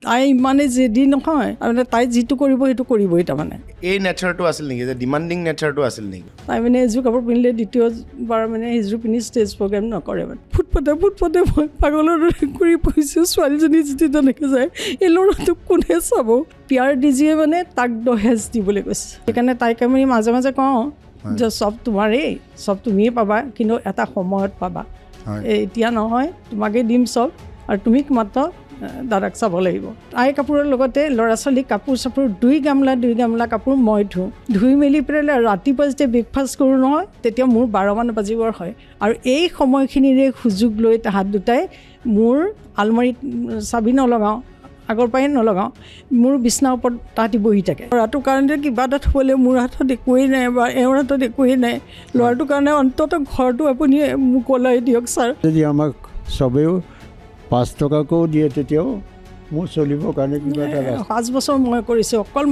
তাই মানে যেদি নহয় মানে তাই যিটো কৰিব সেইটো কৰিবই তাৰমানে এই নেচাৰটো আছিল নেকি যে ডিমাণ্ডিং নেচাৰটো আছিল নেকি তাই মানে এযোৰ কাপোৰ পিন্ধিলে দ্বিতীয়বাৰ মানে সেইযোৰ পিন্ধি ষ্টেজ প্ৰগ্ৰেম নকৰে মানে ফুটপাতে মই পাগলৰ দৰে ঘূৰি ফুৰিছোঁ ছোৱালীজনী যদি তেনেকৈ যায় এই ল'ৰাটোক কোনে চাব পিয়াৰ ডিজিয়ে মানে তাক দহেজ দিবলৈ কৈছে সেইকাৰণে তাইক আমি মাজে মাজে কওঁ যে চব তোমাৰেই চব তুমিয়ে পাবা কিন্তু এটা সময়ত পাবা এতিয়া নহয় তোমাকে দিম চব আৰু তুমি মাত্ৰ দাদাক চাব লাগিব তাই কাপোৰৰ লগতে ল'ৰা ছোৱালীক কাপোৰ চাপোৰ দুই গামলা কাপোৰ মই ধুই মেলি পেলাই ৰাতিপুৱা যেতিয়া ব্ৰেকফাষ্ট কৰোঁ নহয় তেতিয়া মোৰ 12মান বাজিবৰ হয় আৰু এই সময়খিনিৰে সুযোগ লৈ তাহাঁত দুটাই মোৰ আলমাৰীত চাবি নলগাওঁ আগৰ পৰাই নলগাওঁ মোৰ বিচনাৰ ওপৰত তাহাঁতি বহি থাকে ল'ৰাটোৰ কাৰণে কিবা এটা থ'বলৈ মোৰ হাতত একোৱেই নাই বা এওঁৰ হাতত একোৱেই নাই ল'ৰাটোৰ কাৰণে অন্ততঃ ঘৰটো আপুনি মোক ওলাই দিয়ক ছাৰ যদি আমাক চবেও 5 টকাকৈও দিয়ে তেতিয়াও মোৰ চলিবৰ কাৰণে কিবা এটা 5 বছৰ মই কৰিছোঁ অকল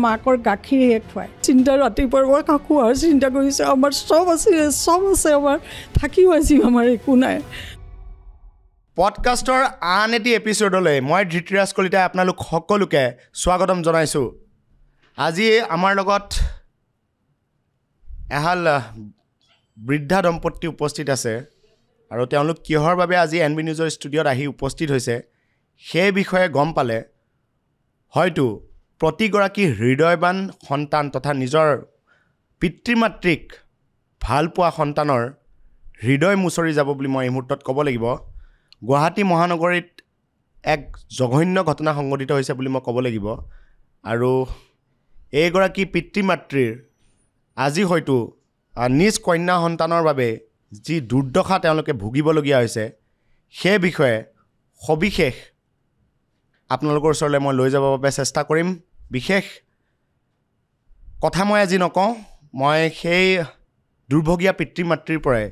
মাকৰ গাখীৰহে খুৱাই চিন্তা ৰাতিপুৱাৰ পৰা কাকো আৰু চিন্তা কৰিছে আমাৰ চব আছে আমাৰ থাকিও আছে আমাৰ একো নাই পডকাষ্টৰ আন এটি এপিছ'ডলৈ মই ধৃতিৰাজ কলিতাই আপোনালোক সকলোকে স্বাগতম জনাইছোঁ আজি আমাৰ লগত এহাল বৃদ্ধা দম্পতি উপস্থিত আছে আৰু তেওঁলোক কিহৰ বাবে আজি এনবি নিউজৰ ষ্টুডিঅ'ত আহি উপস্থিত হৈছে সেই বিষয়ে গম পালে হয়তো প্ৰতিগৰাকী হৃদয়বান সন্তান তথা নিজৰ পিতৃ মাতৃক ভাল পোৱা সন্তানৰ হৃদয় মুচৰি যাব বুলি মই এই মুহূৰ্তত ক'ব লাগিব গুৱাহাটী মহানগৰীত এক জঘন্য ঘটনা সংঘটিত হৈছে বুলি মই ক'ব লাগিব আৰু এইগৰাকী পিতৃ মাতৃৰ আজি হয়তো নিজ কন্যা সন্তানৰ বাবে যি দুৰ্দশা তেওঁলোকে ভুগিবলগীয়া হৈছে সেই বিষয়ে সবিশেষ আপোনালোকৰ ওচৰলৈ মই লৈ যাবৰ বাবে চেষ্টা কৰিম বিশেষ কথা মই আজি নকওঁ মই সেই দুৰ্ভগীয়া পিতৃ মাতৃৰ পৰাই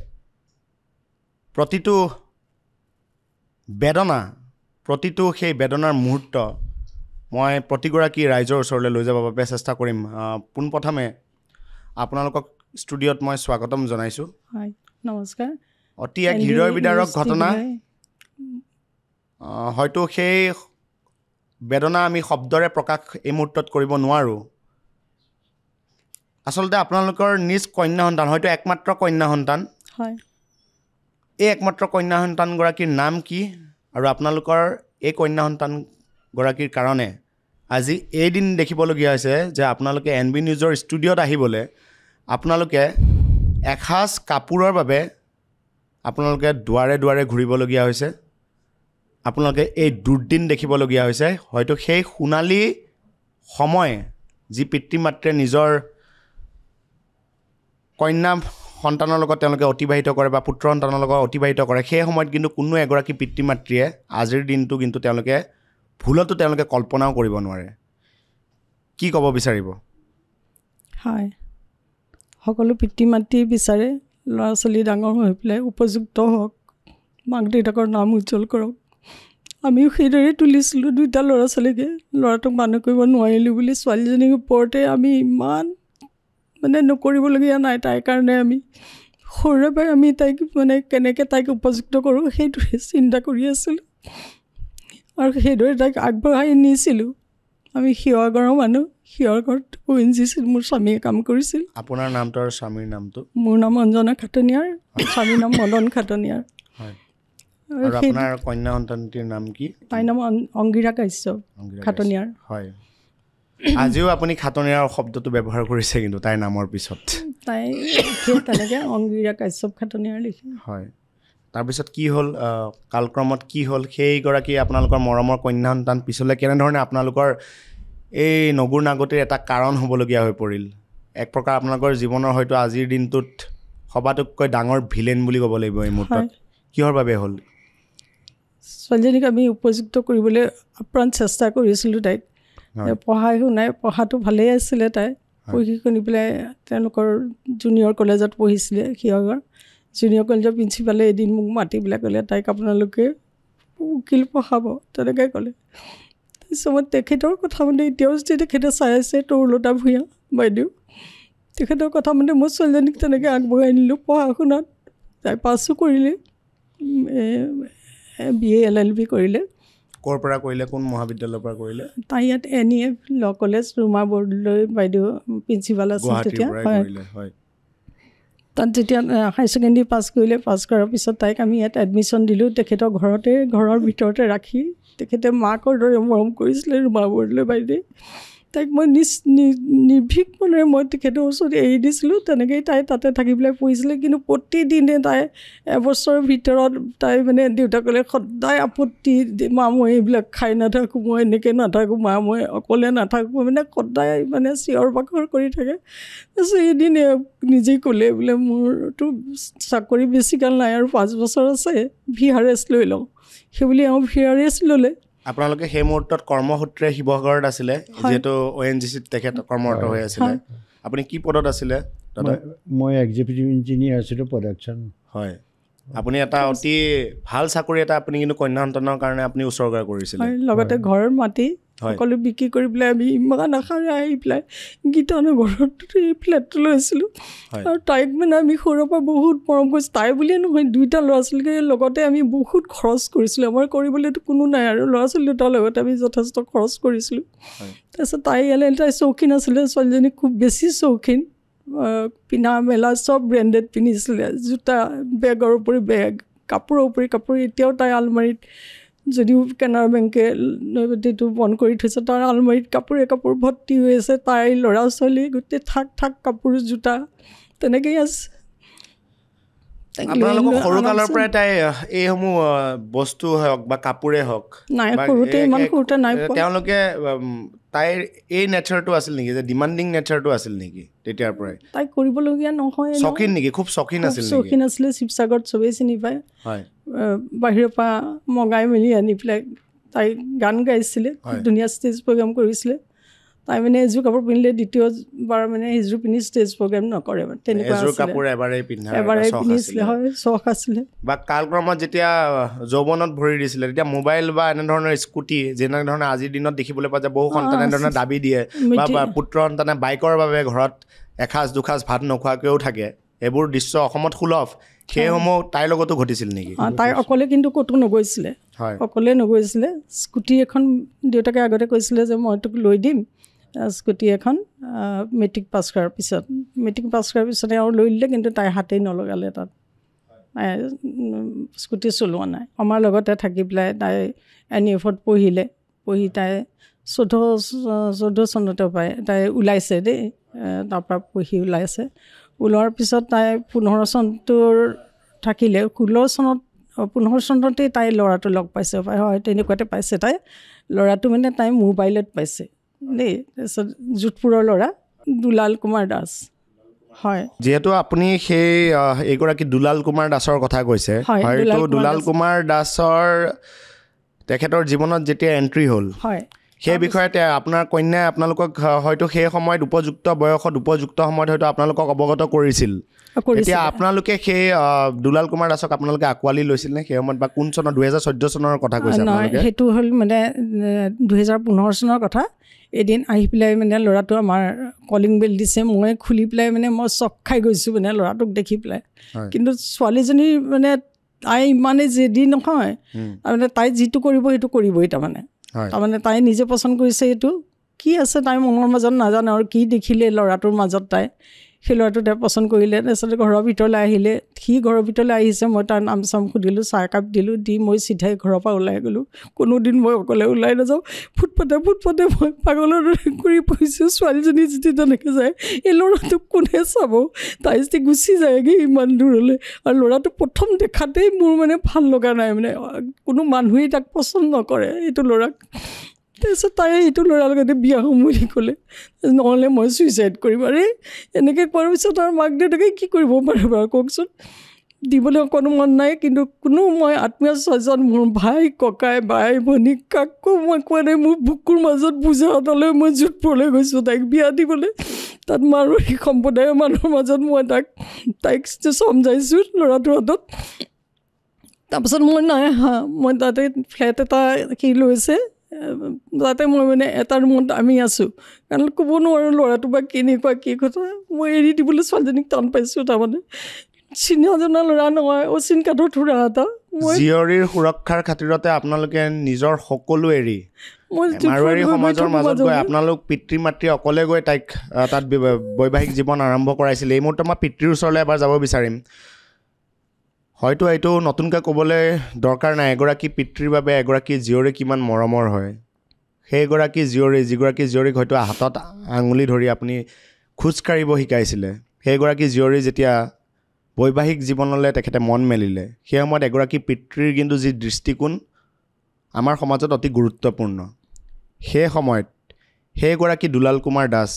প্ৰতিটো বেদনা প্ৰতিটো সেই বেদনাৰ মুহূৰ্ত মই প্ৰতিগৰাকী ৰাইজৰ ওচৰলৈ লৈ যাবৰ বাবে চেষ্টা কৰিম পোনপ্ৰথমে আপোনালোকক ষ্টুডিঅ'ত মই স্বাগতম জনাইছোঁ হয় নমস্কাৰ অতি এক হৃদয় বিদাৰক ঘটনা হয়তো সেই বেদনা আমি শব্দৰে প্ৰকাশ এই মুহূৰ্তত কৰিব নোৱাৰোঁ আচলতে আপোনালোকৰ নিজ কন্যা সন্তান হয়তো একমাত্ৰ কন্যা সন্তান হয় এই একমাত্ৰ কন্যা সন্তানগৰাকীৰ নাম কি আৰু আপোনালোকৰ এই কন্যা সন্তানগৰাকীৰ কাৰণে আজি এই দিন দেখিবলগীয়া হৈছে যে আপোনালোকে এনবি নিউজৰ ষ্টুডিঅ'ত আহিবলৈ আপোনালোকে এসাঁজ কাপোৰৰ বাবে আপোনালোকে দুৱাৰে ঘূৰিবলগীয়া হৈছে আপোনালোকে এই দুৰ্দিন দেখিবলগীয়া হৈছে হয়তো সেই সোণালী সময় যি পিতৃ মাতৃয়ে নিজৰ কন্যা সন্তানৰ লগত তেওঁলোকে অতিবাহিত কৰে বা পুত্ৰ সন্তানৰ লগত অতিবাহিত কৰে সেই সময়ত কিন্তু কোনো এগৰাকী পিতৃ মাতৃয়ে আজিৰ দিনটো কিন্তু তেওঁলোকে ভুলতো তেওঁলোকে কল্পনাও কৰিব নোৱাৰে কি ক'ব বিচাৰিব হয় সকলো পিতৃ মাতৃ বিচাৰে ল'ৰা ছোৱালী ডাঙৰ হৈ পেলাই উপযুক্ত হওক মাক দেউতাকৰ নাম উজ্জ্বল কৰক আমিও সেইদৰে তুলিছিলোঁ দুটা ল'ৰা ছোৱালীকে ল'ৰাটোক মানুহ কৰিব নোৱাৰিলোঁ বুলি ছোৱালীজনীৰ ওপৰতে আমি ইমান মানে নকৰিবলগীয়া নাই তাইৰ কাৰণে আমি সৰুৰে পৰাই আমি তাইক মানে কেনেকৈ তাইক উপযুক্ত কৰোঁ সেইটোৱে চিন্তা কৰি আছিলোঁ আৰু সেইদৰে তাইক আগবঢ়াই নিছিলোঁ আমি শিৱসাগৰৰ মানুহ শিৱসাগৰত ONGC মোৰ স্বামীয়ে কাম কৰিছিল আপোনাৰ নামটো আৰু স্বামীৰ নামটো মোৰ নাম অঞ্জনা খাটনিয়াৰ স্বামীৰ নাম মদন খাটনিয়াৰ হয় আৰু আপোনাৰ কন্যা সন্তানটিৰ নাম কি তাইৰ নাম অংগীৰা কাশ্যপ খাটনিয়াৰ হয় আজিও আপুনি খাটনিয়াৰ শব্দটো ব্যৱহাৰ কৰিছে কিন্তু তাইৰ নামৰ পিছত তাই সেই তেনেকৈ অংগীৰা কাশ্যপ খাটনিয়াৰ লিখে হয় তাৰপিছত কি হ'ল কালক্ৰমত কি হ'ল সেইগৰাকী আপোনালোকৰ মৰমৰ কন্যা সন্তান পিছলৈ কেনেধৰণে আপোনালোকৰ এই নগুৰ নাগতিৰ এটা কাৰণ হ'বলগীয়া হৈ পৰিল এক প্ৰকাৰ আপোনালোকৰ জীৱনৰ হয়তো আজিৰ দিনটোত সবাতোতকৈ ডাঙৰ ভিলেন বুলি ক'ব লাগিব এই মুহূৰ্তত কিহৰ বাবে হ'ল ছোৱালীজনীক আমি উপযুক্ত কৰিবলৈ আপ্ৰাণ চেষ্টা কৰিছিলোঁ তাইক পঢ়াই শুনাই পঢ়াটো ভালেই আছিলে তাই পঢ়ি শুনি পেলাই তেওঁলোকৰ জুনিয়ৰ কলেজত পঢ়িছিলে শিৱসাগৰ জুনিয়ৰ কলেজৰ প্ৰিন্সিপালে এদিন মোক মাতি পেলাই ক'লে তাইক আপোনালোকে উকিল পঢ়াব তেনেকৈ ক'লে তাৰপিছত মই তেখেতৰ কথা মানে এতিয়াও যদি তেখেতে চাই আছে তৰুলতা ভূঞা বাইদেউ তেখেতৰ কথা মানে মই ছোৱালীজনীক তেনেকৈ আগবঢ়াই নিলোঁ পঢ়া শুনাত তাই পাছো কৰিলে BA LLB কৰিলে ক'ৰ পৰা কৰিলে কোন মহাবিদ্যালয়ৰ পৰা কৰিলে তাই ইয়াত NEF law college Ruma Bordoloi বাইদেউ প্ৰিন্সিপাল আছিল তেতিয়া হয় তাত যেতিয়া হাই ছেকেণ্ডেৰী পাছ কৰিলে পাছ কৰাৰ পিছত তাইক আমি ইয়াত এডমিশ্যন দিলোঁ তেখেতৰ ঘৰৰ ভিতৰতে ৰাখি তেখেতে মাকৰ দৰে মৰম কৰিছিলে ৰুমা বৰদলৈ বাইদেৱে তাইক মই নিৰ্ভীক মনেৰে মই তেখেতৰ ওচৰত এৰি দিছিলোঁ তেনেকৈয়ে তাই তাতে থাকি পেলাই পঢ়িছিলে কিন্তু প্ৰতিদিনে তাই এবছৰৰ ভিতৰত তাই মানে দেউতাকলে সদায় আপত্তি মা মই এইবিলাক খাই নাথাকোঁ মই এনেকৈ নাথাকোঁ মা মই অকলে নাথাকোঁ মানে সদায় মানে চিঞৰ বাখৰ কৰি থাকে তাৰপিছত এদিন নিজেই ক'লে বোলে মোৰতো চাকৰি বেছিকাল নাই আৰু 5 বছৰ আছে VRS লৈ লওঁ সেইবুলি VRS ল'লে আপোনালোকে সেই মুহূৰ্তত কৰ্মসূত্ৰে শিৱসাগৰত আছিলে যেহেতু ONGCত তেখেত কৰ্মৰত হৈ আছিলে আপুনি কি পদত আছিলে মই এক্সিকিউটিভ ইঞ্জিনিয়াৰ আছিলোঁ প্ৰডাকশ্যন হয় আপুনি এটা অতি ভাল চাকৰি এটা আপুনি কিন্তু কন্যা সন্তানৰ কাৰণে আপুনি উৎসৰ্গা কৰিছিলে লগতে ঘৰৰ মাটি সকলো বিক্ৰী কৰি পেলাই আমি ইমান আশাৰে আহি পেলাই গীতানগৰত এই ফ্লেটটো লৈছিলোঁ আৰু তাইক মানে আমি সৰুৰ পৰা বহুত মৰম কৰিছোঁ তাই বুলিয়ে নহয় 2টা ল'ৰা ছোৱালীকে লগতে আমি বহুত খৰচ কৰিছিলোঁ আমাৰ কৰিবলৈতো কোনো নাই আৰু ল'ৰা ছোৱালী দুটাৰ লগতে আমি যথেষ্ট খৰচ কৰিছিলোঁ তাৰপিছত তাই চৌখিন আছিলে ছোৱালীজনী খুব বেছি চৌখিন পিন্ধা মেলা চব ব্ৰেণ্ডেড পিন্ধিছিলে জোতা বেগৰ উপৰি বেগ কাপোৰৰ উপৰি কাপোৰ এতিয়াও তাই আলমাৰীত যদিও কেনাৰা বেংকে নৈবতিটো বন্ধ কৰি থৈছে তাৰ আলমাৰীত কাপোৰ ভৰ্তি হৈ আছে তাইৰ ল'ৰা ছোৱালী গোটেই থাক কাপোৰ জোতা তেনেকৈয়ে আছে আপোনালোকক সৰু কালৰ পৰাই তাই এইসমূহ বস্তু হওক বা কাপোৰে হওক নাই সৰুতে ইমান সৰুতে নাই তেওঁলোকে তাইৰ এই নেচাৰটো আছিল নেকি যে ডিমাণ্ডিং নেচাৰটো আছিল নেকি তেতিয়াৰ পৰাই তাই কৰিবলগীয়া নহয় চখিন নেকি খুব চখিন আছিল চখিন আছিলে শিৱসাগৰত চবেই চিনি পায় হয় বাহিৰৰ পৰা মগাই মেলি আনি পেলাই তাই গান গাইছিলে ধুনীয়া ষ্টেজ প্ৰগ্ৰাম কৰিছিলে তাই মানে এযোৰ কাপোৰ পিন্ধিলে দ্বিতীয়বাৰ মানে সেইযোৰ পিন্ধি ষ্টেজ প্ৰগ্ৰাম নকৰে মানে তেনেকুৱা এবাৰেই পিন্ধিছিলে হয় চখ আছিলে বা কালক্ৰমত যেতিয়া যৌৱনত ভৰি দিছিলে তেতিয়া মোবাইল বা এনেধৰণৰ স্কুটি যেনেধৰণে আজিৰ দিনত দেখিবলৈ পোৱা যায় বহু সন্তানে এনেধৰণে দাবী দিয়ে বা পুত্ৰ সন্তানে বাইকৰ বাবে ঘৰত এসাঁজ দুসাঁজ ভাত নোখোৱাকৈও থাকে এইবোৰ দৃশ্য অসমত সুলভ সেইসমূহ তাইৰ লগতো ঘটিছিল নেকি তাই অকলে কিন্তু ক'তো নগৈছিলে অকলে নগৈছিলে স্কুটি এখন দেউতাকে আগতে কৈছিলে যে মই তোক লৈ দিম স্কুটি এখন মেট্ৰিক পাছ কৰাৰ পিছতে আৰু লৈ দিলে কিন্তু তাই হাতেই নলগালে তাত স্কুটি চলোৱা নাই আমাৰ লগতে থাকি পেলাই তাই NEFত পঢ়ি তাই 14 চনতে পায় তাই ওলাইছে দেই তাৰপৰা পঢ়ি ওলোৱাৰ পিছত তাই 15 চনটোৰ থাকিলে 15 চনতেই তাই ল'ৰাটো লগ পাইছে হয় তেনেকুৱাতে পাইছে তাই ল'ৰাটো মানে তাই মোবাইলত পাইছে দেই তাৰপিছত যোধপুৰৰ ল'ৰা দুলাল কুমাৰ দাস হয় যেহেতু আপুনি সেই এইগৰাকী দুলাল কুমাৰ দাসৰ কথা কৈছে হয়তো দুলাল কুমাৰ দাসৰ তেখেতৰ জীৱনত যেতিয়া এণ্ট্ৰি হ'ল হয় সেই বিষয়তে আপোনাৰ কন্যাই আপোনালোকক হয়তো সেই সময়ত উপযুক্ত বয়সত উপযুক্ত সময়ত হয়তো আপোনালোকক অৱগত কৰিছিল এতিয়া আপোনালোকে সেই দুলাল কুমাৰ দাসক আপোনালোকে আঁকোৱালি লৈছিল নে সেই সময়ত বা কোন চনৰ 2014 চনৰ কথা কৈছে আপোনালোকে সেইটো হ'ল মানে 2015 চনৰ কথা এদিন আহি পেলাই মানে ল'ৰাটো আমাৰ কলিং বেল দিছে মই খুলি পেলাই মানে মই চক খাই গৈছোঁ মানে ল'ৰাটোক দেখি পেলাই কিন্তু ছোৱালীজনী মানে তাই ইমানে জেদি নহয় তাৰমানে তাই যিটো কৰিব সেইটো কৰিবই তাৰমানে তাই নিজে পচন্দ কৰিছে এইটো কি আছে তাই মনৰ মাজত নাজানে আৰু কি দেখিলে ল'ৰাটোৰ মাজত তাই সেই ল'ৰাটো তাই পচন্দ কৰিলে তাৰপিছতে ঘৰৰ ভিতৰলৈ আহিলে ঘৰৰ ভিতৰলৈ আহিছে মই তাৰ নাম চাম সুধিলোঁ চাহ একাপ দিলোঁ দি মই চিধাই ঘৰৰ পৰা ওলাই গ'লোঁ কোনোদিন মই অকলে ওলাই নাযাওঁ ফুটপাতে মই পাগলৰ দৰে ঘূৰি ফুৰিছোঁ ছোৱালীজনী যদি তেনেকৈ যায় এই ল'ৰাটোক কোনে চাব তাই যদি গুচি যায়গৈ ইমান দূৰলৈ আৰু ল'ৰাটো প্ৰথম দেখাতেই মোৰ মানে ভাল লগা নাই মানে কোনো মানুহেই তাক পচন্দ নকৰে এইটো ল'ৰাক তাৰপিছত তাই এইটো ল'ৰাৰ লগতে বিয়া হ'ম বুলি ক'লে নহ'লে মই ছুইচাইড কৰিম আৰে এনেকৈ কোৱাৰ পিছত আৰু মাক দেউতাকে কি কৰিব পাৰে বাৰু কওকচোন দিবলৈ অকণো মন নাই কিন্তু কোনো মই আত্মীয় স্বজন মোৰ ভাই ককাই বাই ভনী কাকো মই কোৱা নাই মোৰ বুকুৰ মাজত বুজাহঁতলৈ মই যোধপুৰলৈ গৈছোঁ তাইক বিয়া দিবলৈ তাত মাৰোৱাৰী সম্প্ৰদায়ৰ মানুহৰ মাজত মই তাইক চমজাইছোঁ ল'ৰাটোৰ হাতত তাৰপাছত মই নাই মই তাতে ফ্লেট এটা কি লৈছে তাতে মই মানে এটা ৰুমত আমি আছোঁ কাৰণ ক'ব নোৱাৰোঁ ল'ৰাটো বা কেনেকুৱা কি কথা মই এৰি দিবলৈ ছোৱালীজনীক টান পাইছোঁ তাৰমানে চিনা জনা ল'ৰা নহয় অচিন কাঠৰ থোৰা এটা জীয়ৰীৰ সুৰক্ষাৰ খাতিৰতে আপোনালোকে নিজৰ সকলো এৰি মাৰোৱাৰী সমাজৰ মাজত গৈ আপোনালোক পিতৃ মাতৃ অকলে গৈ তাইক তাত বৈবাহিক জীৱন আৰম্ভ কৰাইছিল। এই মুহূৰ্তত মই পিতৃৰ ওচৰলৈ এবাৰ যাব বিচাৰিম। হয়তো এইটো নতুনকৈ ক'বলৈ দৰকাৰ নাই এগৰাকী পিতৃৰ বাবে এগৰাকী জীয়ৰী কিমান মৰমৰ হয়। সেইগৰাকী জীয়ৰী যিগৰাকী জীয়ৰীক হয়তো হাতত আঙুলি ধৰি আপুনি খোজকাঢ়িব শিকাইছিলে, সেইগৰাকী জীয়ৰী যেতিয়া বৈবাহিক জীৱনলৈ তেখেতে মন মেলিলে, সেই সময়ত এগৰাকী পিতৃৰ কিন্তু যি দৃষ্টিকোণ আমাৰ সমাজত অতি গুৰুত্বপূৰ্ণ। সেই সময়ত সেইগৰাকী দুলাল কুমাৰ দাস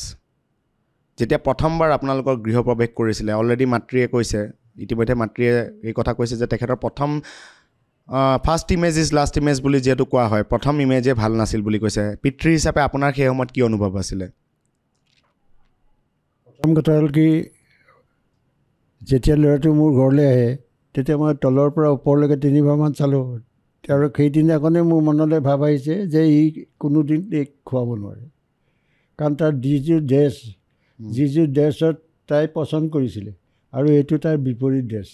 যেতিয়া প্ৰথমবাৰ আপোনালোকৰ গৃহপ্ৰৱেশ কৰিছিলে, অলৰেডি মাতৃয়ে কৈছে, ইতিমধ্যে মাতৃয়ে এই কথা কৈছে যে তেখেতৰ প্ৰথম first image is last image বুলি যিহেতু কোৱা হয়, প্ৰথম ইমেজে ভাল নাছিল বুলি কৈছে। পিতৃ হিচাপে আপোনাৰ সেই সময়ত কি অনুভৱ আছিলে? প্ৰথম কথা হ'ল কি, যেতিয়া ল'ৰাটো মোৰ ঘৰলৈ আহে তেতিয়া মই তলৰ পৰা ওপৰলৈকে 3বাৰমান চালোঁ, আৰু সেইদিনাখনে মোৰ মনলৈ ভাৱ আহিছে যে ই কোনোদিন এই খুৱাব নোৱাৰে, কাৰণ তাৰ যিযোৰ ড্ৰেছত তাই পচন্দ কৰিছিলে আৰু এইটো তাৰ বিপৰীত ড্ৰেছ,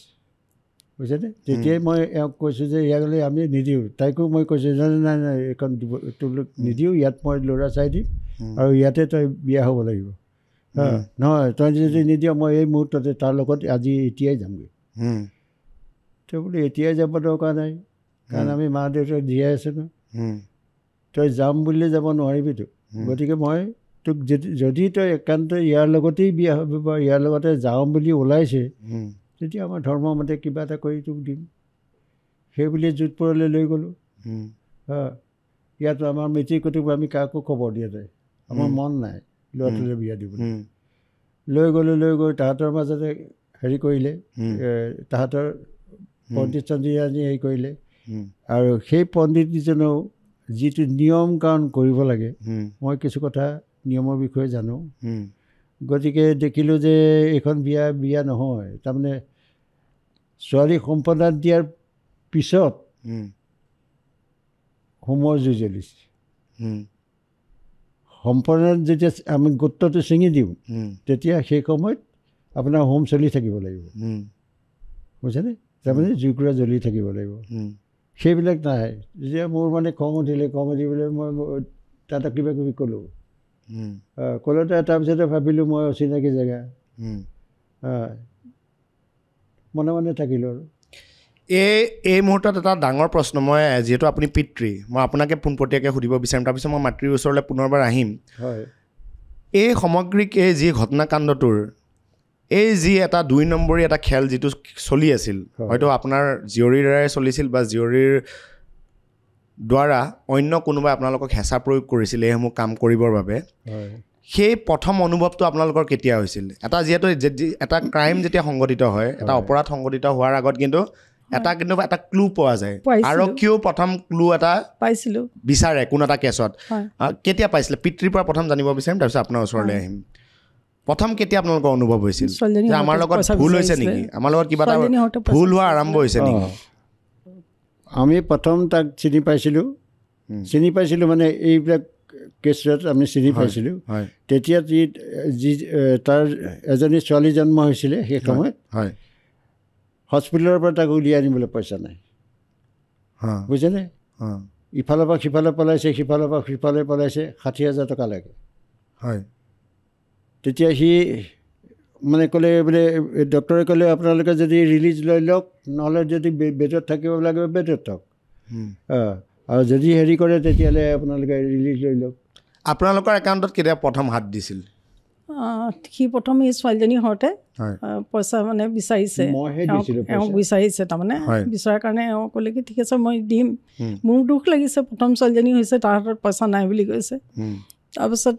বুজিছেনে? তেতিয়াই মই এওঁক কৈছোঁ যে ইয়ালৈ আমি নিদিওঁ। তাইকো মই কৈছোঁ নাই নাই এইখন তোক নিদিওঁ, ইয়াত মই ল'ৰা চাই দিম আৰু ইয়াতে তই বিয়া হ'ব লাগিব। নহয় তই যদি নিদিয় মই এই মুহূৰ্ততে তাৰ লগত এতিয়াই যামগৈ। তই বোলে এতিয়াই যাব দৰকাৰ নাই, কাৰণ আমি মা দেউতাক জীয়াই আছোঁ ন, তই যাম বুলিলে যাব নোৱাৰিবিতো। গতিকে মই তোক যদি তই একান্ত ইয়াৰ লগতেই বিয়া হ'ব বা ইয়াৰ লগতে যাওঁ বুলি ওলাইছে, তেতিয়া আমাৰ ধৰ্মমতে কিবা এটা কৰি তোক দিম। সেই বুলিয়ে যোধপুৰলৈ লৈ গ'লোঁ। ইয়াত আমাৰ মিতিৰ কুটুম আমি কাকো খবৰ দিয়া যায়, আমাৰ মন নাই ল'ৰাটোলৈ বিয়া দিবলৈ। লৈ গৈ তাহাঁতৰ মাজতে হেৰি কৰিলে, তাহাঁতৰ পণ্ডিত চণ্ডিত আনি হেৰি কৰিলে, আৰু সেই পণ্ডিতজনেও যিটো নিয়ম কাৰণ কৰিব লাগে, মই কিছু কথা নিয়মৰ বিষয়ে জানো। গতিকে দেখিলোঁ যে এইখন বিয়া নহয়, তাৰমানে ছোৱালী সম্পদান দিয়াৰ পিছত হোমৰ জুই জ্বলিছে। সম্পদান যেতিয়া আমি গোত্ৰটো ছিঙি দিওঁ তেতিয়া সেই সময়ত আপোনাৰ হোম চলি থাকিব লাগিব, বুজিছেনে? তাৰমানে জুইকুৰা জ্বলি থাকিব লাগিব। সেইবিলাক নাই। যেতিয়া মোৰ মানে খং উঠিলে, খং উঠি পেলাই মই তাতে কিবা কিবি ক'লোঁ। ক'লোতে তাৰপিছতে ভাবিলোঁ মই অচিনাকি জেগা, মনে মনে থাকিলোঁ। আৰু এই মুহূৰ্তত এটা ডাঙৰ প্ৰশ্ন, মই যিহেতু আপুনি পিতৃ, মই আপোনাকে পোনপটীয়াকৈ সুধিব বিচাৰিম, তাৰপিছত মই মাতৃৰ ওচৰলৈ পুনৰবাৰ আহিম। হয়, এই সামগ্ৰিক এই যি ঘটনাকাণ্ডটোৰ এই যি এটা 2 নম্বৰী এটা খেল যিটো চলি আছিল, হয়তো আপোনাৰ জীয়ৰীৰ দ্বাৰাই চলিছিল বা জীয়ৰীৰ দ্বাৰা অন্য কোনোবাই আপোনালোকক হেঁচা প্ৰয়োগ কৰিছিল এইসমূহ কাম কৰিবৰ বাবে, সেই প্ৰথম অনুভৱটো আপোনালোকৰ কেতিয়া হৈছিল? এটা যিহেতু এটা ক্ৰাইম যেতিয়া সংঘটিত হয়, এটা অপৰাধ সংঘটিত হোৱাৰ আগত কিন্তু এটা ক্লু পোৱা যায়। আৰক্ষীয়েও প্ৰথম ক্লু এটা পাইছিলোঁ বিচাৰে কোনো এটা কেছত। কেতিয়া পাইছিলে? পিতৃৰ পৰা প্ৰথম জানিব বিচাৰিম, তাৰপিছত আপোনাৰ ওচৰলৈ আহিম। প্ৰথম কেতিয়া আপোনালোকৰ অনুভৱ হৈছিল যে আমাৰ লগত ভুল হৈছে নেকি, আমাৰ লগত কিবা এটা ভুল হোৱা আৰম্ভ হৈছে নেকি? আমি প্ৰথম তাক চিনি পাইছিলোঁ মানে এইবিলাক কেছত আমি চিনি পাইছিলোঁ। তেতিয়া তাৰ এজনী ছোৱালী জন্ম হৈছিলে, সেই সময়ত হস্পিটেলৰ পৰা তাক উলিয়াই আনিবলৈ পইচা নাই, বুজিছেনে? ইফালৰ পৰা সিফালে পলাইছে, সিফালৰ পৰা সিফালে পলাইছে, 60,000 টকা লাগে। তেতিয়া সি মানে ক'লে বোলে, ডক্টৰে ক'লে আপোনালোকে যদি ৰিলিজ লৈ লওক, নহ'লে যদি বেডত থাকিব লাগে বেডত থাকক, আৰু যদি হেৰি কৰে তেতিয়াহ'লে আপোনালোকে ৰিলিজ লৈ লওক। আপোনালোকৰ একাউণ্টত কেতিয়া প্ৰথম হাত দিছিল? সি প্ৰথম এই ছোৱালীজনীৰ ঘৰতে পইচা মানে বিচাৰিছে, এওঁ বিচাৰিছে, তাৰমানে বিচৰাৰ কাৰণে এওঁ ক'লে কি ঠিক আছে মই দিম। মোৰ দুখ লাগিছে, প্ৰথম ছোৱালীজনী হৈছে, তাৰ হাতত পইচা নাই বুলি কৈছে। তাৰপিছত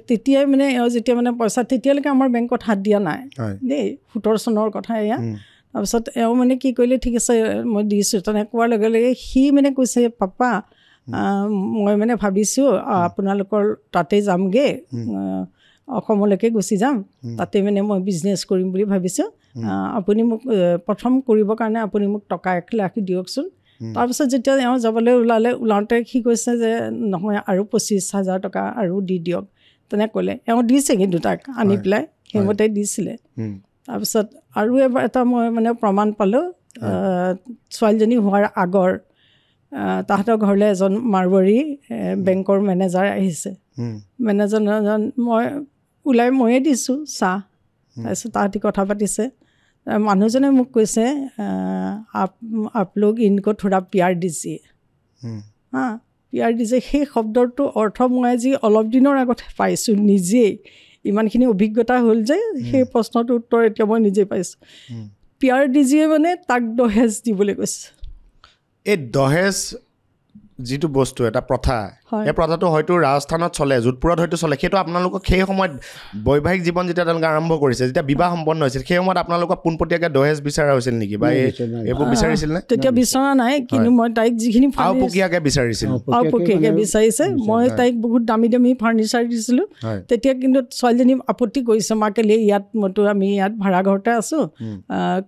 তেতিয়াই মানে এওঁ যেতিয়া মানে পইচা, তেতিয়ালৈকে আমাৰ বেংকত হাত দিয়া নাই দেই, 17 চনৰ কথা এয়া। তাৰপিছত এওঁ মানে কি কৰিলে, ঠিক আছে মই দিছোঁ, তেনেকৈ কোৱাৰ লগে লগে সি মানে কৈছে পাপা মই মানে ভাবিছোঁ আপোনালোকৰ তাতে যামগৈ, অসমলৈকে গুচি যাম, তাতে মানে মই বিজনেছ কৰিম বুলি ভাবিছোঁ, আপুনি মোক প্ৰথম কৰিবৰ কাৰণে আপুনি মোক টকা 1 লাখ দিয়কচোন। তাৰপিছত যেতিয়া এওঁ যাবলৈ ওলাওঁতে সি কৈছে যে নহয় আৰু 25,000 টকা আৰু দি দিয়ক, তেনেকৈ ক'লে। এওঁ দিছে কিন্তু তাক আনি পেলাই সেইমতে দিছিলে। তাৰপিছত আৰু এবাৰ এটা মই মানে প্ৰমাণ পালোঁ ছোৱালীজনী হোৱাৰ আগৰ তাহাঁতৰ ঘৰলৈ এজন মাৰোৱাৰী বেংকৰ মেনেজাৰ আহিছে মেনেজাৰজন ময়ে দিছোঁ চাহ তাৰপিছত তাহাঁতি কথা পাতিছে মানুহজনে মোক কৈছে আপ লোক ইনকো থোৰা প্যাৰ দিজিয়ে হা প্যাৰ দিজিয়ে সেই শব্দটো অৰ্থ মই আজি অলপ দিনৰ আগত পাইছোঁ নিজেই ইমানখিনি অভিজ্ঞতা হ'ল যে সেই প্ৰশ্নটোৰ উত্তৰ এতিয়া মই নিজে পাইছোঁ প্যাৰ দিজিয়ে মানে তাক দহেজ দিবলৈ কৈছে এই দহেজ যিটো বস্তু এটা প্ৰথা এই প্ৰথাটো হয়তো ৰাজস্থানত চলে যোধপুৰত হয়তো চলে সেইটো আপোনালোকক সেই সময়ত বৈবাহিক জীৱন যেতিয়া তেওঁলোকে আৰম্ভ কৰিছে যেতিয়া বিবাহ সম্পন্ন হৈছিল সেই সময়ত আপোনালোকক পোনপটীয়াকৈ দহেজ বিচৰা হৈছিল নেকি বা এইবোৰ বিচাৰিছিল নে তেতিয়া বিচৰা নাই কিন্তু মই তাইক যিখিনি আওপকীয়াকৈ বিচাৰিছিল আওপকীয়াকৈ বিচাৰিছে মই তাইক বহুত দামী দামী ফাৰ্নিচাৰ দিছিলোঁ তেতিয়া কিন্তু ছোৱালীজনী আপত্তি কৰিছে মা কেলে ইয়াত মইতো আমি ইয়াত ভাড়া ঘৰতে আছোঁ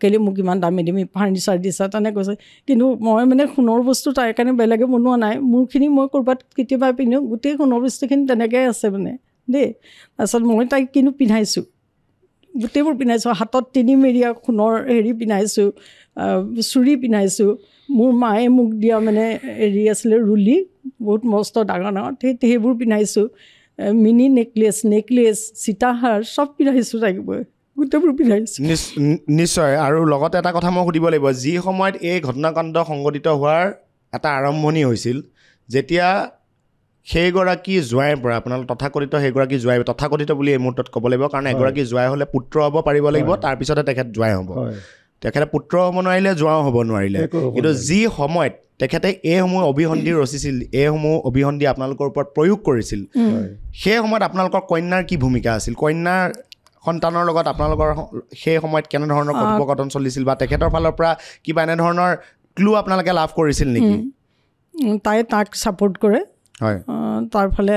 কেলে মোক ইমান দামী দামী ফাৰ্নিচাৰ দিছা তেনে কৈছে কিন্তু মই মানে সোণৰ বস্তু তাইৰ কাৰণে বেলেগে বনোৱা নাই মোৰখিনি মই ক'ৰবাত কেতিয়াবা পিন্ধো গোটেই সোণৰ বস্তুখিনি তেনেকৈ আছে মানে দেই তাৰপিছত মই তাইক কিন্তু পিন্ধাইছোঁ গোটেইবোৰ পিন্ধাইছোঁ হাতত 3 মেৰিয়া সোণৰ হেৰি পিন্ধাইছোঁ চুৰি পিন্ধাইছোঁ মোৰ মায়ে মোক দিয়া মানে হেৰি আছিলে ৰুলি বহুত মস্ত ডাঙৰ ডাঙৰ সেইবোৰ পিন্ধাইছোঁ মিনি নেকলেছ সীতাহাৰ চব পিন্ধাইছোঁ তাইক মই গোটেইবোৰ পিন্ধাইছোঁ নিশ্চয় আৰু লগতে এটা কথা মই সুধিব লাগিব যি সময়ত এই ঘটনাকাণ্ড সংঘটিত হোৱাৰ এটা আৰম্ভণি হৈছিল যেতিয়া সেইগৰাকী জোৱাইৰ পৰা আপোনালোক তথাকথিত সেইগৰাকী জোৱাই তথাকথিত বুলি এই মুহূৰ্তত ক'ব লাগিব কাৰণ এগৰাকী জোৱাই হ'লে পুত্ৰ হ'ব পাৰিব লাগিব তাৰপিছতে তেখেত জোৱাই হ'ব তেখেতে পুত্ৰ হ'ব নোৱাৰিলে জোৱাও হ'ব নোৱাৰিলে কিন্তু যি সময়ত তেখেতে এইসমূহ অভিসন্ধি ৰচিছিল এইসমূহ অভিসন্ধি আপোনালোকৰ ওপৰত প্ৰয়োগ কৰিছিল সেই সময়ত আপোনালোকৰ কন্যাৰ কি ভূমিকা আছিল কন্যাৰ সন্তানৰ লগত আপোনালোকৰ সেই সময়ত কেনেধৰণৰ কথোপকথন চলিছিল বা তেখেতৰ ফালৰ পৰা কিবা এনেধৰণৰ ক্লু আপোনালোকে লাভ কৰিছিল নেকি তাই তাক ছাপোৰ্ট কৰে হয় তাৰ ফালে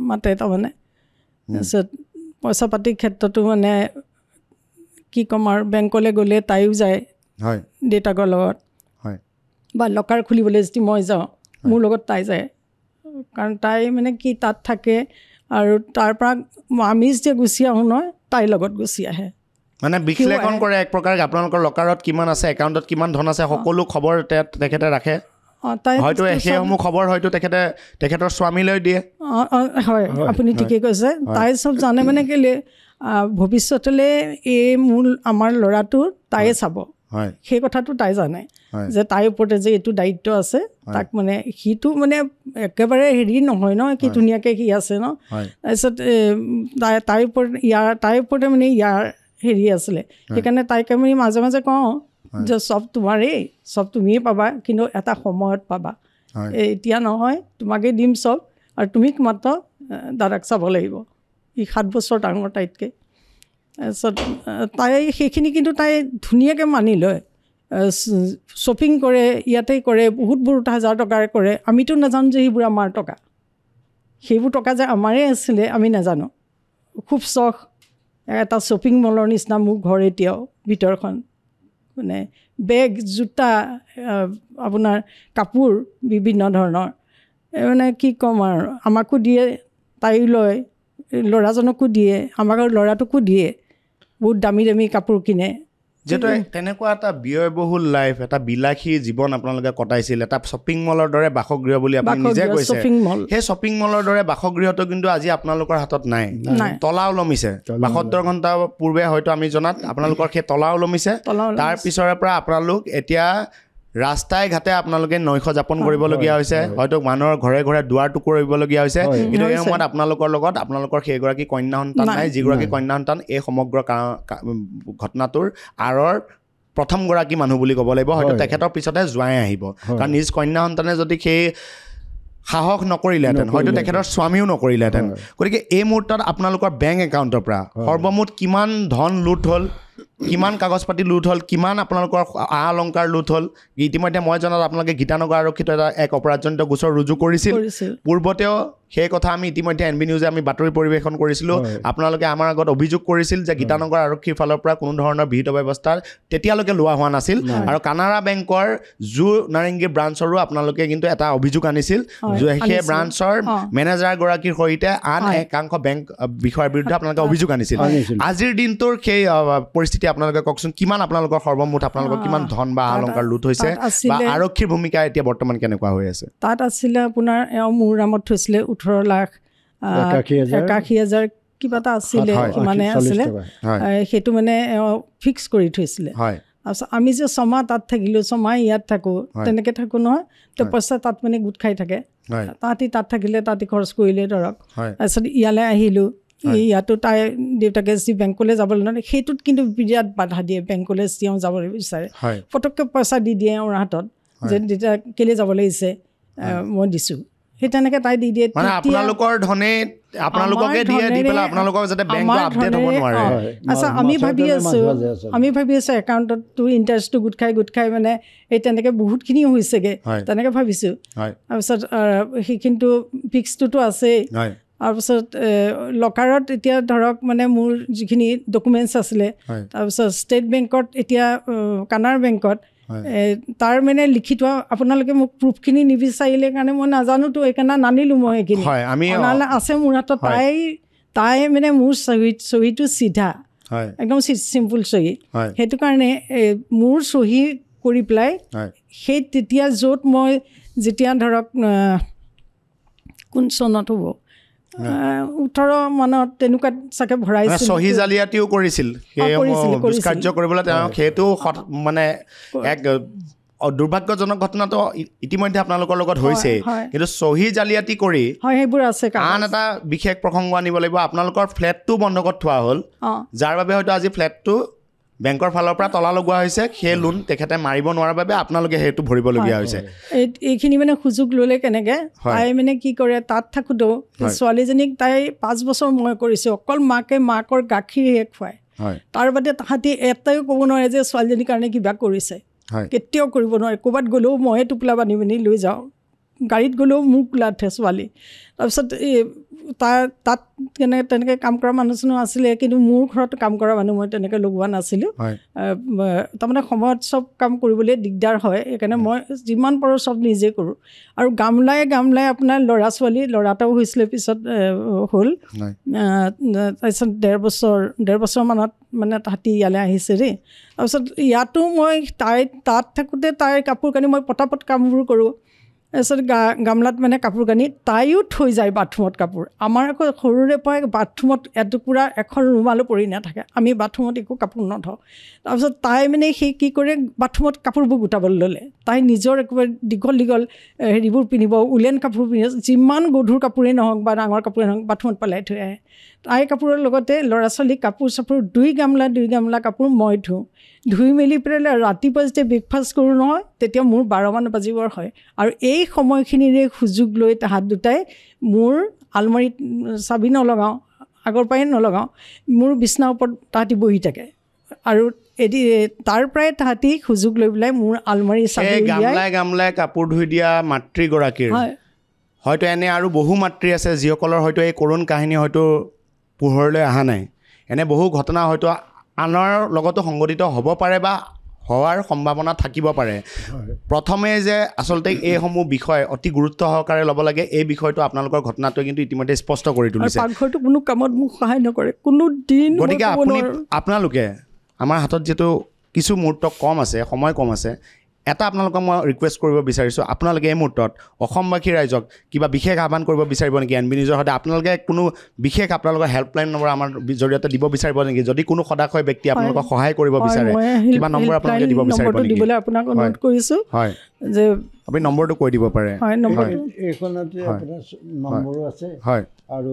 মাতে তাৰমানে তাৰপিছত পইচা পাতিৰ ক্ষেত্ৰতো মানে কি ক'ম আৰু বেংকলৈ গ'লে তাইও যায় হয় দেউতাকৰ লগত হয় বা লকাৰ খুলিবলৈ যদি মই যাওঁ মোৰ লগত তাই যায় কাৰণ তাই মানে কি তাত থাকে আৰু তাৰ পৰা আমি যেতিয়া গুচি আহোঁ নহয় তাইৰ লগত গুচি আহে মানে বিশ্লেষণ কৰে এক প্ৰকাৰ আপোনালোকৰ লকাৰত কিমান আছে একাউণ্টত কিমান ধন আছে সকলো খবৰ তেখেতে ৰাখে হয়তো সেইসমূহ খবৰ হয়তো তেখেতৰ স্বামীলৈ দিয়ে হয় আপুনি ঠিকেই কৈছে তাই চব জানে মানে কেলে ভৱিষ্যতলৈ এই আমাৰ ল'ৰাটো তাইয়ে চাব সেই কথাটো তাই জানে যে তাইৰ ওপৰতে যে এইটো দায়িত্ব আছে তাক মানে সিটো মানে একেবাৰে হেৰি নহয় ন কি ধুনীয়াকৈ সি আছে ন তাৰপিছত তাইৰ ওপৰতে মানে ইয়াৰ হেৰি আছিলে সেইকাৰণে তাইক আমি মাজে মাজে কওঁ যে চব তোমাৰেই চব তুমিয়ে পাবা কিন্তু এটা সময়ত পাবা এতিয়া নহয় তোমাকে দিম চব আৰু তুমি মাত্ৰ দাদাক চাব লাগিব ই 7 বছৰ ডাঙৰ তাইতকৈ তাৰপিছত তাই সেইখিনি কিন্তু তাই ধুনীয়াকৈ মানি লয় শ্বপিং কৰে ইয়াতে কৰে বহুত হাজাৰ টকাৰ কৰে আমিতো নাজানো যে সেইবোৰ আমাৰ টকা সেইবোৰ টকা যে আমাৰেই আছিলে আমি নাজানো খুব চখ এটা শ্বপিং মলৰ নিচিনা মোৰ ঘৰ এতিয়াও ভিতৰখন মানে বেগ জোতা আপোনাৰ কাপোৰ বিভিন্ন ধৰণৰ মানে কি ক'ম আৰু আমাকো দিয়ে তাইও লয় ল'ৰাজনকো দিয়ে আমাৰ ল'ৰাটোকো দিয়ে বহুত দামী দামী কাপোৰ কিনে যিহেতু তেনেকুৱা এটা ব্যয়বহুল লাইফ এটা বিলাসী জীৱন আপোনালোকে কটাইছিল এটা শ্বপিং মলৰ দৰে বাসগৃহ বুলি আপুনি নিজে কৈছে সেই শ্বপিং মলৰ দৰে বাসগৃহটো কিন্তু আজি আপোনালোকৰ হাতত নাই তলা ওলমিছে 72 ঘণ্টা পূৰ্বে হয়তো আমি জনাত আপোনালোকৰ সেই তলা ওলমিছে তাৰ পিছৰে পৰা আপোনালোক এতিয়া ৰাস্তাই ঘাটে আপোনালোকে নৈশ যাপন কৰিবলগীয়া হৈছে হয়তো মানুহৰ ঘৰে ঘৰে দুৱাৰ টুকুৰ কৰিবলগীয়া হৈছে কিন্তু এই সময়ত আপোনালোকৰ লগত আপোনালোকৰ সেইগৰাকী কন্যা সন্তান নাই যিগৰাকী কন্যা সন্তান এই সমগ্ৰ ঘটনাটোৰ আঁৰৰ প্ৰথমগৰাকী মানুহ বুলি ক'ব লাগিব হয়তো তেখেতৰ পিছতে জোৱাই আহিব কাৰণ নিজ কন্যা সন্তানে যদি সেই সাহস নকৰিলেহেঁতেন হয়তো তেখেতৰ স্বামীও নকৰিলেহেঁতেন গতিকে এই মুহূৰ্তত আপোনালোকৰ বেংক একাউণ্টৰ পৰা সৰ্বমুঠ কিমান ধন লুট হ'ল কিমান কাগজ পাতি লুট হ'ল কিমান আপোনালোকৰ আ অলংকাৰ লুট হ'ল ইতিমধ্যে মই জনাত আপোনালোকে গীতানগৰ আৰক্ষীত এক অপৰাধজনিত গোচৰ ৰুজু কৰিছিল পূৰ্বতেও সেই কথা আমি ইতিমধ্যে NB নিউজে আমি বাতৰি পৰিৱেশন কৰিছিলোঁ আপোনালোকে আমাৰ আগত অভিযোগ কৰিছিল যে গীতানগৰ আৰক্ষীৰ ফালৰ পৰা কোনো ধৰণৰ বিহিত ব্যৱস্থা তেতিয়ালৈকে লোৱা হোৱা নাছিল আৰু কানাড়া বেংকৰ জু নাৰেংগী ব্ৰাঞ্চৰো আপোনালোকে কিন্তু এটা অভিযোগ আনিছিল সেই ব্ৰাঞ্চৰ মেনেজাৰগৰাকীৰ সৈতে আন একাংশ বেংক বিষয়াৰ বিৰুদ্ধে আপোনালোকে অভিযোগ আনিছিল আজিৰ দিনটোৰ সেই পৰিস্থিতি আপোনালোকে কওকচোন কিমান আপোনালোকৰ সৰ্বমুঠ আপোনালোকৰ কিমান ধন বা অলংকাৰ লুট হৈছে বা আৰক্ষীৰ ভূমিকা এতিয়া বৰ্তমান কেনেকুৱা হৈ আছে তাত আছিলে আপোনাৰ মোৰ নামত থৈছিলে 18,81,000 কিবা এটা আছিলে মানে আছিলে সেইটো মানে ফিক্স কৰি থৈছিলে তাৰপিছত আমি যে ছমাহ তাত থাকিলোঁ ছমাহ ইয়াত থাকোঁ তেনেকৈ থাকোঁ নহয় তো পইচা তাত মানে গোট খাই থাকে তাহাঁতি তাত থাকিলে তাহাঁতি খৰচ কৰিলে ধৰক তাৰপিছত ইয়ালৈ আহিলোঁ ইয়াতো তাই দেউতাকে যি বেংকলৈ যাবলৈ নহয় সেইটোত কিন্তু বিৰাট বাধা দিয়ে বেংকলৈ তেওঁ যাবলৈ বিচাৰে পটককৈ পইচা দি দিয়ে তেওঁৰ হাতত যে দেউতা কেলৈ যাব লাগিছে মই দিছোঁ সেই তেনেকৈ তাই দি দিয়ে আপোনালোকৰ ধনে আপোনালোককে দিয়ে দি পেলাই আপোনালোকৰ যাতে বেংকটো আপডেট হ'ব নোৱাৰে আচ্ছা আমি ভাবি আছোঁ একাউণ্টতো ইণ্টাৰেষ্টটো গোট খাই মানে এই তেনেকৈ বহুতখিনি হৈছেগৈ তেনেকৈ ভাবিছোঁ তাৰপিছত সেইখিনিতো ফিক্সটোতো আছেই তাৰপিছত লকাৰত এতিয়া ধৰক মানে মোৰ যিখিনি ডকুমেণ্টছ আছিলে তাৰপিছত ষ্টেট বেংকত এতিয়া কানাড়া বেংকত তাৰ মানে লিখি থোৱা আপোনালোকে মোক প্ৰুফখিনি নিবিচাৰিলে কাৰণে মই নাজানোতো সেইকাৰণে নানিলোঁ মই সেইখিনি আছে মোৰ হাতত তাই মানে মোৰ চহীটো চিধা একদম চিম্পুল চহী সেইটো কাৰণে মোৰ চহী কৰি পেলাই সেই তেতিয়া য'ত মই যেতিয়া ধৰক কোন চনত হ'ব 18 মানত তেনেকুৱা চাগে ভৰাইছিল চহী জালিয়াতিও কৰিছিল সেই দুষ্কাৰ্য কৰিবলৈ তেওঁ সেইটো মানে এক দুৰ্ভাগ্যজনক ঘটনাটো ইতিমধ্যে আপোনালোকৰ লগত হৈছে কিন্তু চহী জালিয়াতি কৰি সেইবোৰ আছে আন এটা বিশেষ প্ৰসংগ আনিব লাগিব আপোনালোকৰ ফ্লেটটো বন্ধকত থোৱা হ'ল যাৰ বাবে হয়তো আজি ফ্লেটটো বেংকৰ ফালৰ পৰা তলা লগোৱা হৈছে সেই লোন তেখেতে মাৰিব নোৱাৰাৰ বাবে আপোনালোকে সেইটো ভৰিবলগীয়া হৈছে এইখিনি মানে সুযোগ ল'লে কেনেকৈ তাই মানে কি কৰে তাত থাকোঁতেও ছোৱালীজনীক তাই 5 বছৰ মই কৰিছোঁ অকল মাকৰ গাখীৰহে খুৱায় তাৰ বাদে তাহাঁতি এটাইও ক'ব নোৱাৰে যে ছোৱালীজনীৰ কাৰণে কিবা কৰিছে কেতিয়াও কৰিব নোৱাৰে ক'ৰবাত গ'লেও ময়ে টোপোলা বান্ধি লৈ যাওঁ গাড়ীত গ'লেও মোক কোলাঠে ছোৱালী তাৰপিছত তাত তেনেকৈ কাম কৰা মানুহ আছিলে কিন্তু মোৰ ঘৰত কাম কৰা মানুহ মই তেনেকৈ লগোৱা নাছিলোঁ তাৰমানে সময়ত চব কাম কৰিবলৈ দিগদাৰ হয় সেইকাৰণে মই যিমান পাৰোঁ চব নিজে কৰোঁ আৰু গামলাই আপোনাৰ ল'ৰাটাও হৈছিলে পিছত হ'ল তাৰপিছত 1.5 বছৰমানত মানে তাহাঁতি ইয়ালৈ আহিছে দেই তাৰপিছত ইয়াতো মই তাত থাকোঁতে তাইৰ কাপোৰ কানি মই পটাপট কামবোৰ কৰোঁ তাৰপিছত গামলাত মানে কাপোৰ কানি তাইও থৈ যায় বাথৰুমত কাপোৰ আমাৰ আকৌ সৰুৰে পৰাই বাথৰুমত এটুকুৰা এখন ৰুমালো পৰি নাথাকে আমি বাথৰুমত একো কাপোৰ নথওঁ তাৰপিছত তাই মানে সেই কি কৰে বাথৰুমত কাপোৰবোৰ গোটাবলৈ ল'লে তাই নিজৰ একেবাৰে দীঘল হেৰিবোৰ পিন্ধিব উলেন কাপোৰ পিন্ধিব যিমান গধুৰ কাপোৰেই নহওক বা ডাঙৰ কাপোৰেই নহওক বাথৰুমত পেলাই থৈ আহে তাই কাপোৰৰ লগতে ল'ৰা ছোৱালীক কাপোৰ চাপোৰ 2 গামলা কাপোৰ মই ধুই মেলি পেলাই ৰাতিপুৱা যেতিয়া ব্ৰেকফাষ্ট কৰোঁ নহয় তেতিয়া মোৰ 12মান বাজিবৰ হয় আৰু এই সময়খিনিৰে সুযোগ লৈ তাহাঁত দুটাই মোৰ আলমাৰীত চাবি নলগাওঁ আগৰ পৰাই নলগাওঁ মোৰ বিচনাৰ ওপৰত তাহাঁতি বহি থাকে আৰু তাৰ পৰাই তাহাঁতি সুযোগ লৈ পেলাই মোৰ আলমাৰী চাবি গামলাই কাপোৰ ধুই দিয়া মাতৃগৰাকীৰ হয়তো এনে আৰু বহু মাতৃ আছে যিসকলৰ হয়তো এই কৰুণ কাহিনী হয়তো পোহৰলৈ অহা নাই এনে বহু ঘটনা হয়তো আনৰ লগতো সংঘটিত হ'ব পাৰে বা হোৱাৰ সম্ভাৱনা থাকিব পাৰে প্ৰথমে যে আচলতে এইসমূহ বিষয় অতি গুৰুত্ব সহকাৰে ল'ব লাগে এই বিষয়টো আপোনালোকৰ ঘটনাটোৱে কিন্তু ইতিমধ্যে স্পষ্ট কৰি তুলিছে পাকঘৰটো কোনো কামত মোক সহায় নকৰে কোনো দিন গতিকে আপোনালোকে আমাৰ হাতত যিহেতু কিছু মুহূৰ্ত কম আছে সময় কম আছে এটা আপোনালোকক মই ৰিকুৱেষ্ট কৰিব বিচাৰিছোঁ আপোনালোকে এই মুহূৰ্তত অসমবাসী ৰাইজক কিবা বিশেষ আহ্বান কৰিব বিচাৰিব নেকি NB নিউজৰ সৈতে আপোনালোকে কোনো বিশেষ আপোনালোকৰ হেল্পলাইন নম্বৰ আমাৰ জৰিয়তে দিব বিচাৰিব নেকি যদি কোনো সদাশয় ব্যক্তি আপোনালোকক সহায় কৰিব বিচাৰে কিবা নম্বৰ আপোনালোকে দিব বিচাৰিব নেকি দিবলৈ আপোনাক অনুৰোধ কৰিছোঁ হয় যে আপুনি নম্বৰটো কৈ দিব পাৰে এইখনতে আপোনাৰ নম্বৰো আছে হয় আৰু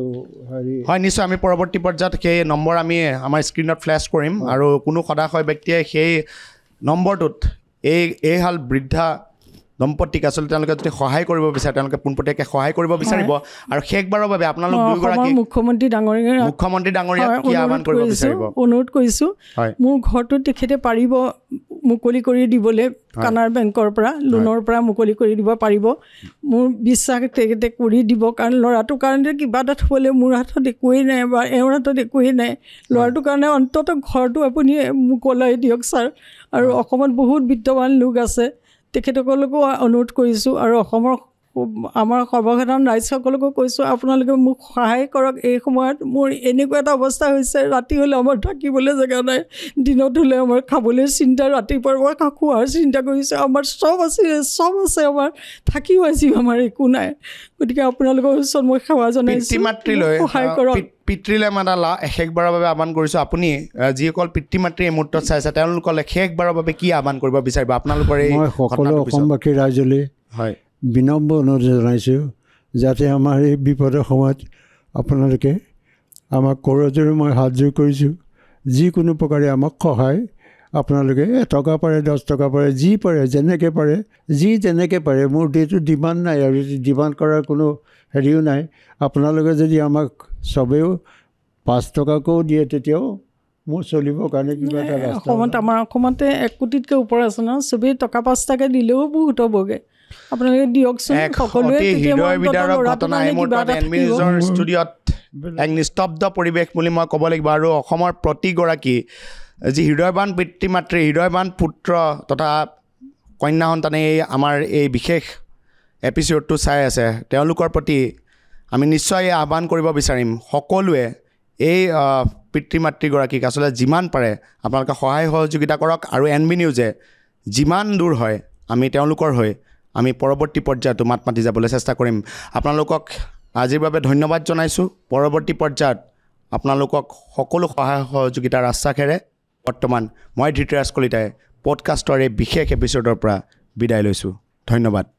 হয় নিশ্চয় আমি পৰৱৰ্তী পৰ্যায়ত সেই নম্বৰ আমি আমাৰ স্ক্ৰীণত ফ্লেছ কৰিম আৰু কোনো সদাশয় ব্যক্তিয়ে সেই নম্বৰটোত এই হাল বৃদ্ধা দম্পতীক আচলতে তেওঁলোকে যদি সহায় কৰিব বিচাৰে তেওঁলোকে পোনপটীয়াকৈ সহায় কৰিব বিচাৰিব আৰু শেষবাৰৰ বাবে আপোনালোক দুয়োগৰাকী মুখ্যমন্ত্ৰী ডাঙৰীয়াক কি আহ্বান কৰিব বিচাৰিব অনুৰোধ কৰিছোঁ মোৰ ঘৰটো তেখেতে পাৰিব মুকলি কৰি দিবলৈ কানাড়া বেংকৰ পৰা লোনৰ পৰা মুকলি কৰি দিব পাৰিব মোৰ বিশ্বাস তেখেতে কৰি দিব কাৰণ ল'ৰাটোৰ কাৰণে কিবা এটা থ'বলৈ মোৰ হাতত একোৱেই নাই বা এওঁৰ হাতত একোৱেই নাই ল'ৰাটোৰ কাৰণে অন্ততঃ ঘৰটো আপুনি মোকলাই দিয়ক ছাৰ আৰু অসমত বহুত বিত্তবান লোক আছে তেখেতসকলকো অনুৰোধ কৰিছোঁ আৰু অসমৰ আমাৰ সৰ্বসাধাৰণ ৰাইজসকলকো কৈছোঁ আপোনালোকে মোক সহায় কৰক এই সময়ত মোৰ এনেকুৱা এটা অৱস্থা হৈছে ৰাতি হ'লে আমাৰ থাকিবলৈ জেগা নাই দিনত হ'লে আমাৰ খাবলৈ চিন্তা ৰাতিপুৱাৰ মই খোৱাৰ চিন্তা কৰিছোঁ আমাৰ চব আছে আমাৰ থাকিও আজি আমাৰ একো নাই গতিকে আপোনালোকৰ ওচৰত মই সেৱা জনাইছোঁ সহায় কৰক পিতৃলৈ মানে শেষবাৰৰ বাবে আহ্বান কৰিছোঁ আপুনি যিসকল পিতৃ মাতৃ এই মুহূৰ্তত চাইছে তেওঁলোকলৈ শেষবাৰৰ বাবে কি আহ্বান কৰিব বিচাৰিব আপোনালোকৰ এই সকলো অসমবাসী ৰাইজলৈ হয় বিনম্ৰ অনুৰোধ জনাইছোঁ যাতে আমাৰ এই বিপদৰ সময়ত আপোনালোকে আমাক কৰজোৰে মই হাতযোৰ কৰিছোঁ যিকোনো প্ৰকাৰে আমাক সহায় আপোনালোকে 1 টকা পাৰে 10 টকা পাৰে যি পাৰে যেনেকৈ পাৰে যি যেনেকৈ পাৰে মোৰ এইটো ডিমাণ্ড নাই আৰু ডিমাণ্ড কৰাৰ কোনো হেৰিও নাই আপোনালোকে যদি আমাক চবেও 5 টকাকৈও দিয়ে তেতিয়াও মোৰ চলিবৰ কাৰণে কিবা এটা ৰাস্তা আমাৰ অসমতে 1 কোটিতকৈ ওপৰ আছে ন চবেই টকা 5 টকা দিলেও বহুত হ'বগৈ আপোনালোকে দিয়কচোন সকলোৱে ষ্টুডিঅ'ত এক নিস্তব্ধ পৰিৱেশ বুলি মই ক'ব লাগিব আৰু অসমৰ প্ৰতিগৰাকী যি হৃদয়বান পিতৃ মাতৃ হৃদয়বান পুত্ৰ তথা কন্যা সন্তানে আমাৰ এই বিশেষ এপিছ'ডটো চাই আছে তেওঁলোকৰ প্ৰতি আমি নিশ্চয় আহ্বান কৰিব বিচাৰিম সকলোৱে এই পিতৃ মাতৃগৰাকীক আচলতে যিমান পাৰে আপোনালোকে সহায় সহযোগিতা কৰক আৰু NB নিউজে যিমান দূৰ হয় আমি তেওঁলোকৰ হৈ আমি পৰৱৰ্তী পৰ্যায়তো মাত মাতি যাবলৈ চেষ্টা কৰিম আপোনালোকক আজিৰ বাবে ধন্যবাদ জনাইছোঁ পৰৱৰ্তী পৰ্যায়ত আপোনালোকক সকলো সহায় সহযোগিতাৰ আশ্বাসেৰে বৰ্তমান মই ধৃতৰাজ কলিতাই পডকাষ্টৰ এই বিশেষ এপিছ'ডৰ পৰা বিদায় লৈছোঁ ধন্যবাদ